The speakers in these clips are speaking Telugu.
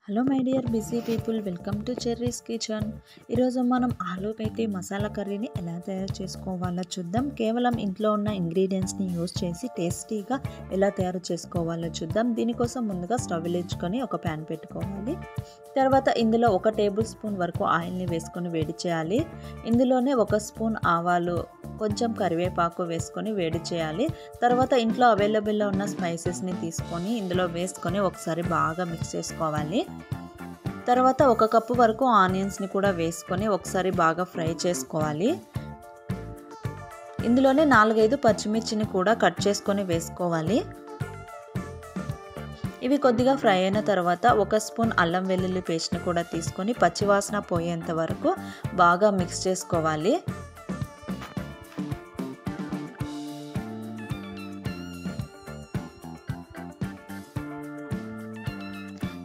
Hello my dear busy people, welcome to cherries kitchen. ఈరోజు మనం ఆలూ మేతి మసాలా కర్రీని ఎలా తయారు చేసుకోవాలో చూద్దాం. కేవలం ఇంట్లో ఉన్న ఇంగ్రీడియంట్స్ని యూజ్ చేసి టేస్టీగా ఎలా తయారు చేసుకోవాలో చూద్దాం. దీనికోసం ముందుగా స్టవ్ వెలిగించుకొని ఒక ప్యాన్ పెట్టుకోవాలి. తర్వాత ఇందులో 1 టేబుల్ స్పూన్ వరకు ఆయిల్ని వేసుకొని వేడి చేయాలి. ఇందులోనే 1 స్పూన్ ఆవాలు, కొంచెం కరివేపాకు వేసుకొని వేడి చేయాలి. తర్వాత ఇంట్లో అవైలబుల్లో ఉన్న స్పైసెస్ని తీసుకొని ఇందులో వేసుకొని ఒకసారి బాగా మిక్స్ చేసుకోవాలి. తర్వాత 1 కప్పు వరకు ఆనియన్స్ని కూడా వేసుకొని ఒకసారి బాగా ఫ్రై చేసుకోవాలి. ఇందులోనే 4-5 పచ్చిమిర్చిని కూడా కట్ చేసుకొని వేసుకోవాలి. ఇవి కొద్దిగా ఫ్రై అయిన తర్వాత 1 స్పూన్ అల్లం వెల్లుల్లి పేస్ట్ని కూడా తీసుకొని పచ్చివాసన పోయేంత వరకు బాగా మిక్స్ చేసుకోవాలి.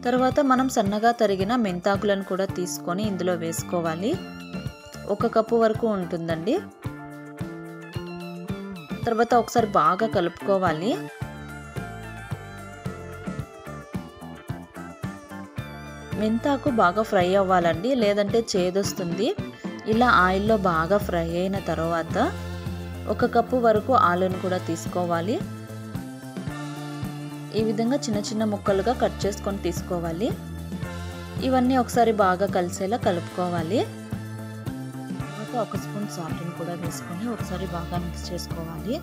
తర్వాత మనం సన్నగా తరిగిన మెంతాకులను కూడా తీసుకొని ఇందులో వేసుకోవాలి. 1 కప్పు వరకు ఉంటుందండి. తర్వాత ఒకసారి బాగా కలుపుకోవాలి. మెంతాకు బాగా ఫ్రై అవ్వాలండి, లేదంటే చేదొస్తుంది. ఇలా ఆయిల్లో బాగా ఫ్రై అయిన తర్వాత 1 కప్పు వరకు ఆలూను కూడా తీసుకోవాలి. ఈ విధంగా చిన్న చిన్న ముక్కలుగా కట్ చేసుకొని తీసుకోవాలి. ఇవన్నీ ఒకసారి బాగా కలిసేలా కలుపుకోవాలి. తర్వాత 1 స్పూన్ సాల్ట్ని కూడా వేసుకొని ఒకసారి బాగా మిక్స్ చేసుకోవాలి.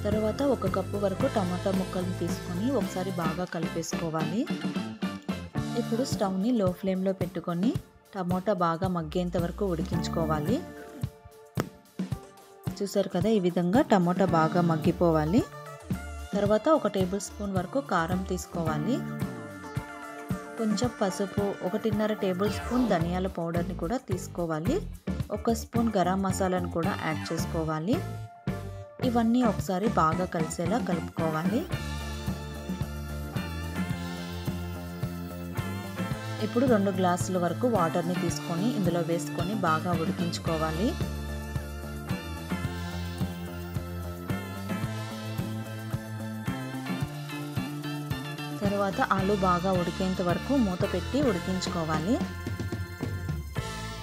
తర్వాత 1 కప్పు వరకు టమాటా ముక్కలను తీసుకొని ఒకసారి బాగా కలిపేసుకోవాలి. ఇప్పుడు స్టవ్ని లో ఫ్లేమ్లో పెట్టుకొని టమాటా బాగా మగ్గేంత వరకు ఉడికించుకోవాలి. చూసారు కదా, ఈ విధంగా టమాటా బాగా మగ్గిపోవాలి. తర్వాత 1 టేబుల్ స్పూన్ వరకు కారం తీసుకోవాలి. కొంచెం పసుపు, 1.5 టేబుల్ స్పూన్ ధనియాల పౌడర్ని కూడా తీసుకోవాలి. 1 స్పూన్ గరం మసాలాను కూడా యాడ్ చేసుకోవాలి. ఇవన్నీ ఒకసారి బాగా కలిసేలా కలుపుకోవాలి. ఇప్పుడు 2 గ్లాసుల వరకు వాటర్ని తీసుకొని ఇందులో వేసుకొని బాగా ఉడికించుకోవాలి. తర్వాత ఆలు బాగా ఉడికేంత వరకు మూత పెట్టి ఉడికించుకోవాలి.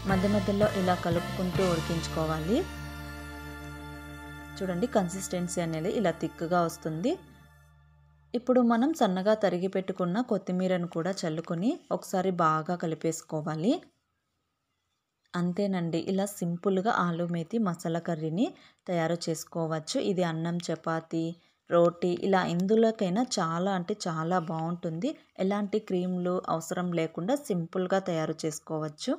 మధ్య మధ్యలో ఇలా కలుపుకుంటూ ఉడికించుకోవాలి. చూడండి, కన్సిస్టెన్సీ అనేది ఇలా థిక్గా వస్తుంది. ఇప్పుడు మనం సన్నగా తరిగి పెట్టుకున్న కొత్తిమీరను కూడా చల్లుకొని ఒకసారి బాగా కలిపేసుకోవాలి. అంతేనండి, ఇలా సింపుల్గా ఆలూ మేతి మసాలా కర్రీని తయారు చేసుకోవచ్చు. ఇది అన్నం, చపాతీ, రోటీ ఇలా ఎందులోకైనా చాలా అంటే చాలా బాగుంటుంది. ఎలాంటి క్రీమ్లు అవసరం లేకుండా సింపుల్గా తయారు చేసుకోవచ్చు.